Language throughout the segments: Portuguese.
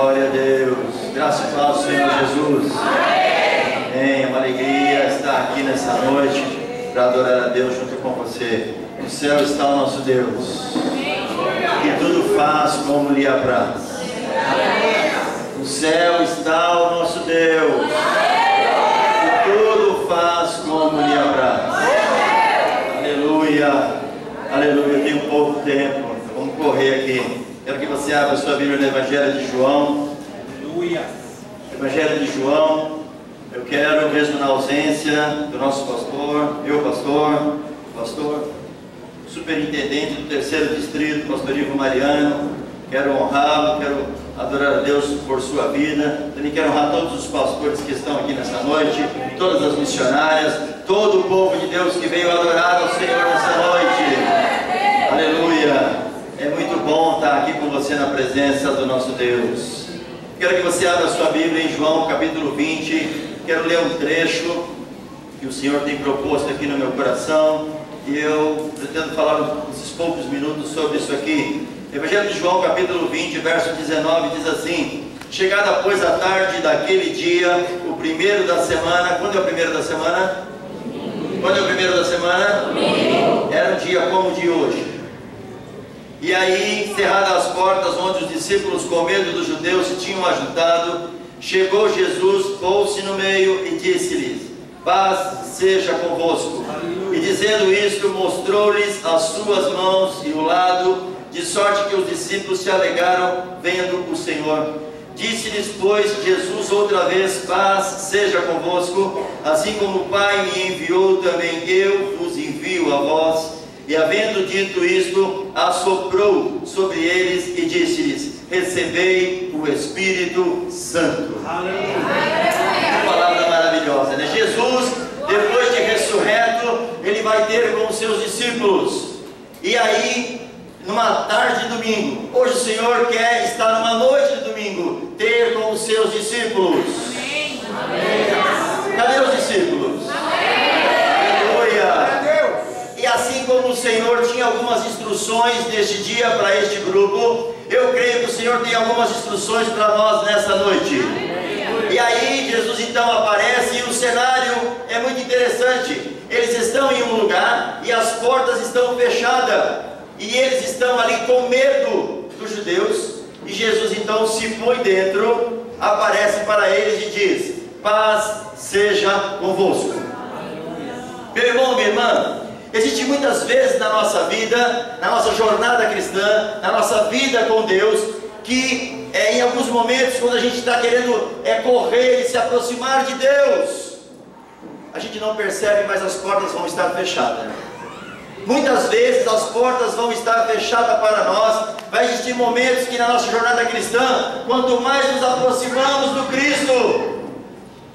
Glória a Deus. Graças a Deus, Senhor Jesus. Amém. É uma alegria estar aqui nessa noite para adorar a Deus junto com você. No céu está o nosso Deus, que tudo faz como lhe apraz. No céu está o nosso Deus, que tudo faz como lhe apraz. Aleluia. Aleluia. Tem um pouco tempo. Vamos correr aqui. Quero que você abra sua Bíblia no Evangelho de João. Aleluia. Evangelho de João. Eu quero, mesmo na ausência do nosso pastor, meu pastor, superintendente do 3º distrito, pastor Ivo Mariano, quero honrá-lo, quero adorar a Deus por sua vida. Também quero honrar todos os pastores que estão aqui nessa noite, todas as missionárias, todo o povo de Deus que veio adorar ao Senhor nessa noite. Aleluia. É muito bom estar aqui com você na presença do nosso Deus. Quero que você abra a sua Bíblia em João capítulo 20. Quero ler um trecho que o Senhor tem proposto aqui no meu coração, e eu pretendo falar esses poucos minutos sobre isso aqui. Evangelho de João capítulo 20, verso 19, diz assim: chegada pois a tarde daquele dia, o primeiro da semana. Quando é o primeiro da semana? Quando é o primeiro da semana? Era um dia como o de hoje. E aí, encerradas as portas onde os discípulos, com medo dos judeus, se tinham ajuntado, chegou Jesus, pôs-se no meio e disse-lhes: paz seja convosco. E dizendo isto, mostrou-lhes as suas mãos e o lado, de sorte que os discípulos se alegraram vendo o Senhor. Disse-lhes, pois, Jesus outra vez: paz seja convosco. Assim como o Pai me enviou, também eu vos envio a vós. E havendo dito isto, assoprou sobre eles e disse-lhes: recebei o Espírito Santo. Uma palavra maravilhosa, né? Jesus, depois de ressurreto, ele vai ter com os seus discípulos. E aí, numa tarde de domingo, hoje o Senhor quer estar numa noite de domingo, ter com os seus discípulos. Cadê os discípulos? Aleluia. E assim como o Senhor tinha algumas instruções neste dia para este grupo, eu creio que o Senhor tem algumas instruções para nós nessa noite. E aí Jesus então aparece, e o cenário é muito interessante. Eles estão em um lugar e as portas estão fechadas, e eles estão ali com medo dos judeus. E Jesus então se põe dentro, aparece para eles e diz: paz seja convosco. Meu irmão, minha irmã, existe muitas vezes na nossa vida, na nossa jornada cristã, na nossa vida com Deus, que em alguns momentos, quando a gente está querendo correr e se aproximar de Deus, a gente não percebe, mas as portas vão estar fechadas. Muitas vezes as portas vão estar fechadas para nós. Vai existir momentos que na nossa jornada cristã, quanto mais nos aproximamos do Cristo,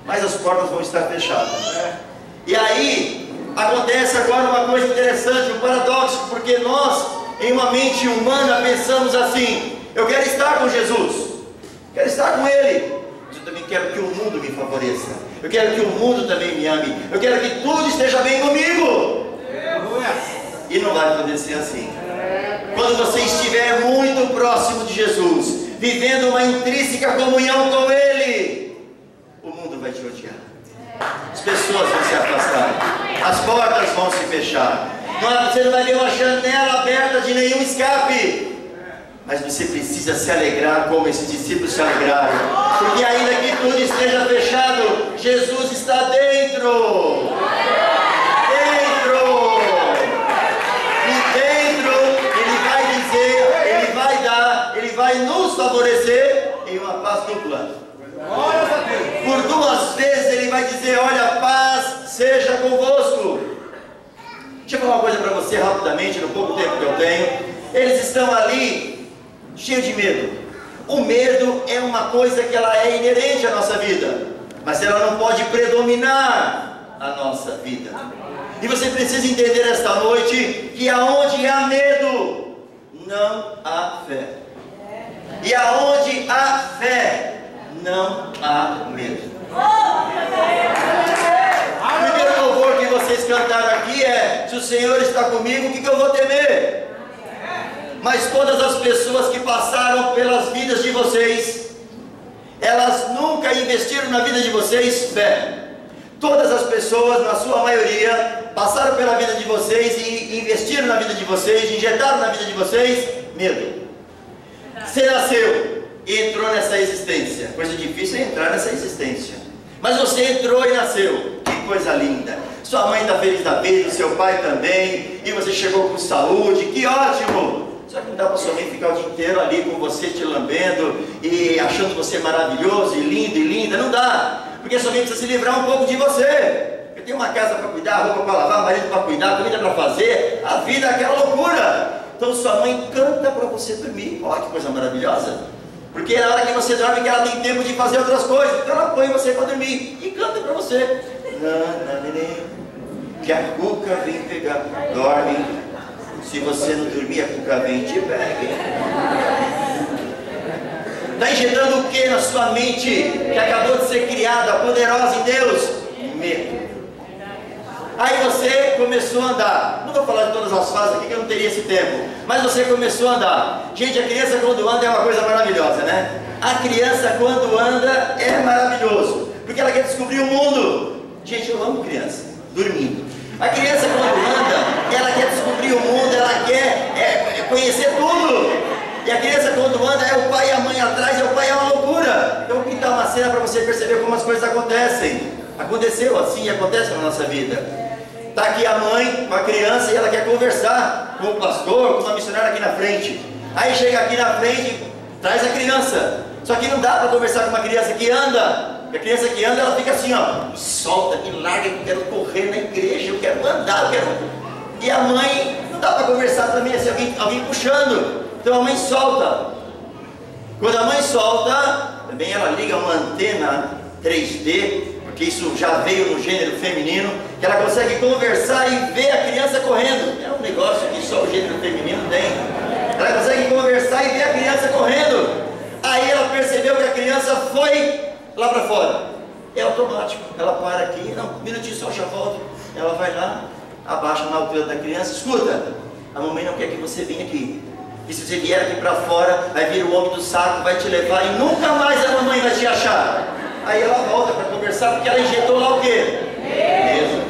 mais as portas vão estar fechadas. E aí acontece agora uma coisa interessante, um paradoxo, porque nós, em uma mente humana, pensamos assim: eu quero estar com Jesus, quero estar com Ele, mas eu também quero que o mundo me favoreça, eu quero que o mundo também me ame, eu quero que tudo esteja bem comigo. E não vai poder ser assim. Quando você estiver muito próximo de Jesus, vivendo uma intrínseca comunhão com Ele, o mundo vai te odiar, as pessoas vão se afastar, as portas vão se fechar, você não vai ver uma janela aberta de nenhum escape. Mas você precisa se alegrar como esses discípulos se alegraram, porque ainda que tudo esteja fechado, Jesus está dentro. E dentro Ele vai dizer, Ele vai dar, Ele vai nos favorecer em uma paz dupla. Por 2 vezes Ele vai dizer: olha, paz seja convosco. Deixa eu falar uma coisa para você rapidamente, no pouco tempo que eu tenho. Eles estão ali cheios de medo. O medo é uma coisa que ela é inerente à nossa vida, mas ela não pode predominar a nossa vida. E você precisa entender esta noite que aonde há medo, não há fé. E aonde há fé, não há medo. O primeiro louvor que vocês cantaram aqui é: se o Senhor está comigo, o que eu vou temer? Mas todas as pessoas que passaram pelas vidas de vocês, elas nunca investiram na vida de vocês fé. Todas as pessoas, na sua maioria, passaram pela vida de vocês e investiram na vida de vocês, injetaram na vida de vocês medo. Você nasceu e entrou nessa existência. Coisa difícil é entrar nessa existência. Mas você entrou e nasceu. Que coisa linda. Sua mãe está feliz da vida, seu pai também, e você chegou com saúde, que ótimo! Só que não dá para sua mãe ficar o dia inteiro ali com você, te lambendo e achando você maravilhoso e lindo e linda. Não dá, porque sua mãe precisa se livrar um pouco de você. Porque tem uma casa para cuidar, roupa para lavar, marido para cuidar, comida para fazer, a vida é aquela loucura. Então sua mãe canta para você dormir. Olha que coisa maravilhosa. Porque é na hora que você dorme que ela tem tempo de fazer outras coisas. Então ela põe você para dormir e canta para você. Que a cuca vem pegar. Dorme. Se você não dormir, a cuca vem e te pega. Está injetando o que na sua mente que acabou de ser criada, poderosa em Deus? Medo. Aí você começou a andar. Não vou falar de todas as fases aqui que eu não teria esse tempo. Mas você começou a andar. Gente, a criança quando anda é uma coisa maravilhosa, né? A criança quando anda é maravilhoso. Porque ela quer descobrir o mundo. Gente, eu amo criança. Dormindo. A criança quando anda, ela quer descobrir o mundo, ela quer conhecer tudo. E a criança quando anda é o pai e a mãe atrás, e o pai é uma loucura. Então aqui está uma cena para você perceber como as coisas acontecem. Aconteceu assim e acontece na nossa vida. Está aqui a mãe com a criança e ela quer conversar com o pastor, com uma missionária aqui na frente. Aí chega aqui na frente, traz a criança. Só que não dá para conversar com uma criança que anda. A criança que anda, ela fica assim, ó, me solta, me larga, eu quero correr na igreja, eu quero andar, eu quero... E a mãe, não dá para conversar também, assim, alguém puxando. Então a mãe solta. Quando a mãe solta, também ela liga uma antena 3D, porque isso já veio no gênero feminino, que ela consegue conversar e ver a criança correndo. É um negócio que só o gênero feminino tem. Ela consegue conversar e ver a criança correndo. Aí ela percebeu que a criança foi lá para fora. É automático. Ela para aqui, não, um minutinho só, já volto. Ela vai lá, abaixa na altura da criança. Escuta, a mamãe não quer que você venha aqui. E se você vier aqui para fora, vai vir o homem do saco, vai te levar e nunca mais a mamãe vai te achar. Aí ela volta para conversar, porque ela injetou lá o quê? Medo.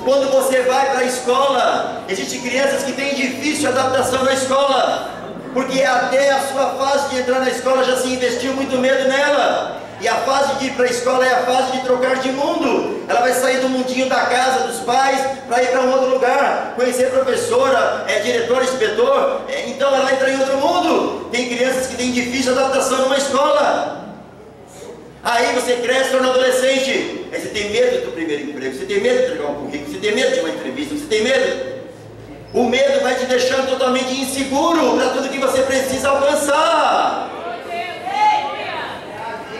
Quando você vai para a escola, existem crianças que têm difícil adaptação na escola, porque até a sua fase de entrar na escola já se investiu muito medo nela. E a fase de ir para a escola é a fase de trocar de mundo. Ela vai sair do mundinho da casa, dos pais, para ir para um outro lugar, conhecer professora, diretor, inspetor. Então ela entra em outro mundo. Tem crianças que têm difícil adaptação numa escola. Aí você cresce, torna adolescente. Aí você tem medo do primeiro emprego, você tem medo de entregar um currículo, você tem medo de uma entrevista, você tem medo. O medo vai te deixando totalmente inseguro para tudo que você precisa alcançar.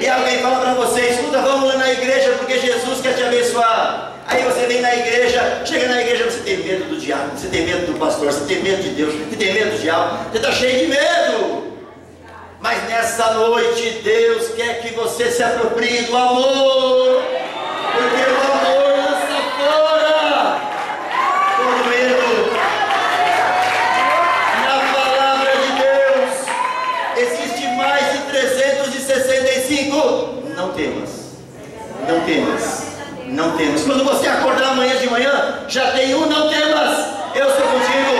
E alguém fala para você, escuta, vamos lá na igreja porque Jesus quer te abençoar. Aí você vem na igreja, chega na igreja, você tem medo do diabo, você tem medo do pastor, você tem medo de Deus, você tem medo do diabo, você está cheio de medo. Mas nessa noite Deus quer que você se aproprie do amor, porque o amor lança fora todo medo. Na palavra de Deus existe mais de 365. Não temas, não temas, não temas. Quando você acordar amanhã de manhã, já tem um não temas. Eu sou contigo.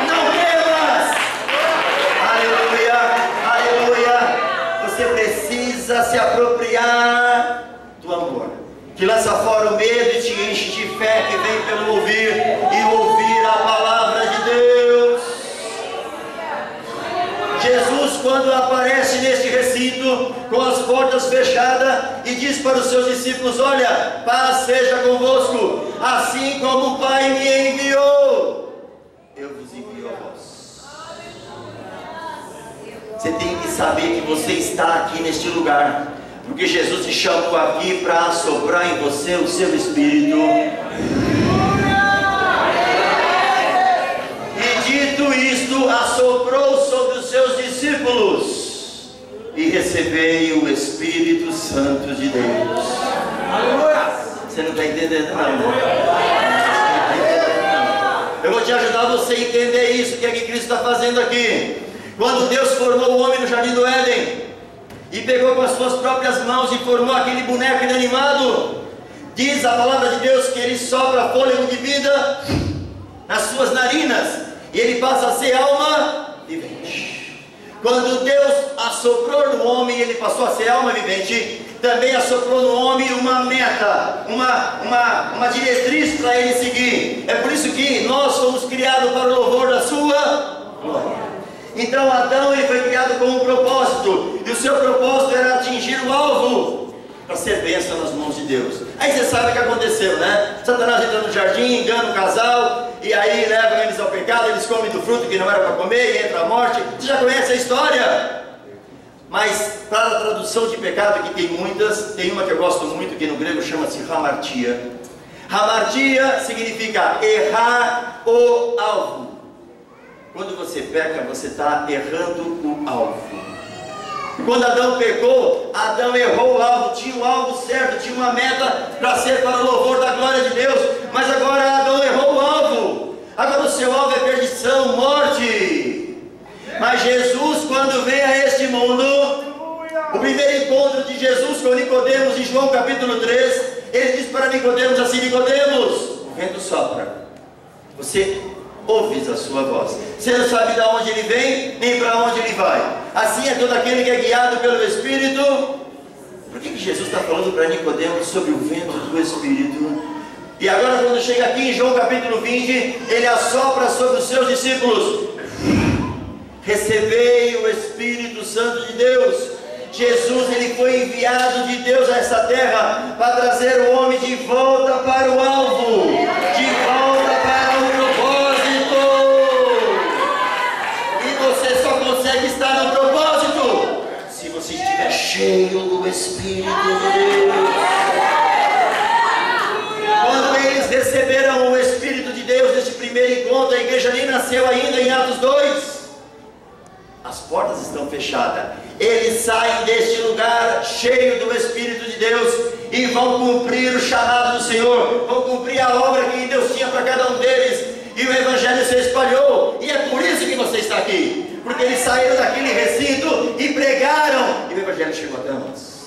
Não temas. Aleluia, aleluia. Você precisa se apropriar do amor, que lança fora o medo e te enche de fé, que vem pelo ouvir e ouvir a palavra de Deus. Jesus, quando aparece neste recinto, com as portas fechadas, e diz para os seus discípulos, olha, paz seja convosco, assim como o Pai me enviou, eu vos envio a vós. Você tem que saber que você está aqui neste lugar, porque Jesus te chamou aqui para assoprar em você o seu Espírito. E dito isto, assoprou sobre os seus discípulos, e recebei o Espírito Santo de Deus. Você não está entendendo não? Eu vou te ajudar você a entender isso, o que é que Cristo está fazendo aqui. Quando Deus formou o homem no jardim do Éden, e pegou com as suas próprias mãos e formou aquele boneco inanimado. Diz a palavra de Deus que ele sopra fôlego de vida nas suas narinas e ele passa a ser alma vivente. Quando Deus assoprou no homem e ele passou a ser alma vivente, também assoprou no homem uma meta, uma diretriz para ele seguir. É por isso que nós fomos criados para o louvor da sua glória. Então Adão, ele foi criado com um propósito, e o seu propósito era atingir o alvo, para ser bênção nas mãos de Deus. Aí você sabe o que aconteceu, né? Satanás entra no jardim, engana o casal, e aí leva eles ao pecado, eles comem do fruto que não era para comer, e entra a morte. Você já conhece a história? Mas para a tradução de pecado, que tem muitas, tem uma que eu gosto muito, que no grego chama-se hamartia. Hamartia significa errar o alvo. Quando você peca, você está errando o alvo. Quando Adão pecou, Adão errou o alvo. Tinha um alvo certo, tinha uma meta para ser para o louvor da glória de Deus. Mas agora Adão errou o alvo. Agora o seu alvo é perdição, morte. Mas Jesus, quando vem a este mundo, o primeiro encontro de Jesus com Nicodemos, em João capítulo 3, ele diz para Nicodemos assim: Nicodemos, o vento sopra, você ouves a sua voz, você não sabe de onde ele vem, nem para onde ele vai. Assim é todo aquele que é guiado pelo Espírito. Por que Jesus está falando para Nicodemos sobre o vento do Espírito? E agora, quando chega aqui em João capítulo 20, ele assopra sobre os seus discípulos: recebei o Espírito Santo de Deus. Jesus, ele foi enviado de Deus a essa terra para trazer o homem de volta para o alvo, de volta para o propósito. E você só consegue estar no propósito se você estiver cheio do Espírito de Deus. Quando eles receberam o Espírito de Deus neste primeiro encontro, a igreja nem nasceu ainda, em Atos 2. As portas estão fechadas. Eles saem deste lugar cheio do Espírito de Deus e vão cumprir o chamado do Senhor, vão cumprir a obra que Deus tinha para cada um deles, e o Evangelho se espalhou. E é por isso que você está aqui, porque eles saíram daquele recinto e pregaram, e o Evangelho chegou até nós.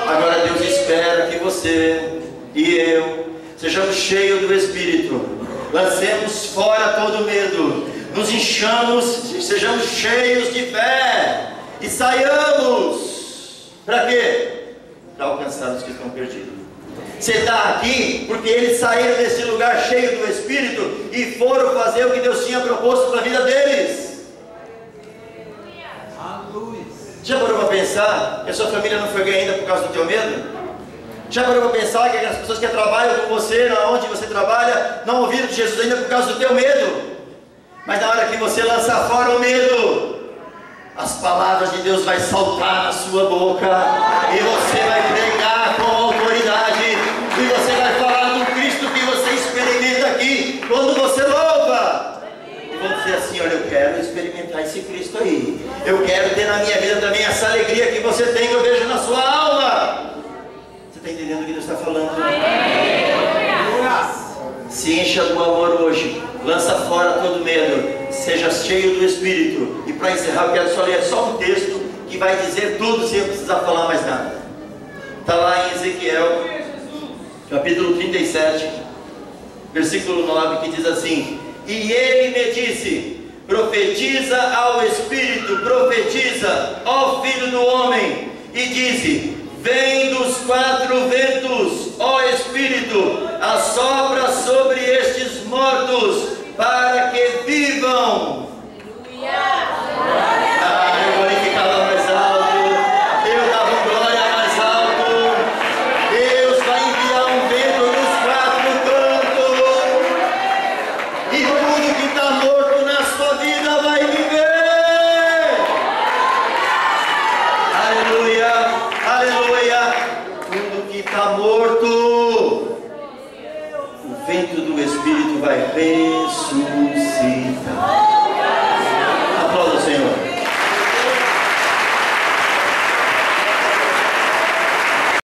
Agora Deus espera que você e eu sejamos cheios do Espírito, lancemos fora todo medo, nos enchamos, sejamos cheios de fé e saiamos. Para quê? Para alcançar os que estão perdidos. Você está aqui porque eles saíram desse lugar cheio do Espírito e foram fazer o que Deus tinha proposto para a vida deles. Já parou para pensar que a sua família não foi ganha ainda por causa do teu medo? Já parou para pensar que as pessoas que trabalham com você, onde você trabalha, não ouviram de Jesus ainda por causa do teu medo? Mas na hora que você lança fora o medo, as palavras de Deus vai saltar na sua boca, e você vai pregar com autoridade, e você vai falar do Cristo que você experimenta aqui, quando você louva. E vão dizer assim: olha, eu quero experimentar esse Cristo aí, eu quero ter na minha vida também essa alegria que você tem, que eu vejo na sua alma. Você está entendendo o que Deus está falando? Se encha do amor hoje, lança fora todo medo, seja cheio do Espírito. E para encerrar, eu quero só ler só um texto que vai dizer tudo sem eu precisar falar mais nada. Está lá em Ezequiel, capítulo 37, versículo 9, que diz assim: e ele me disse, profetiza ao Espírito, profetiza, ó filho do homem, e dize: vem dos quatro ventos, ó Espírito, assopra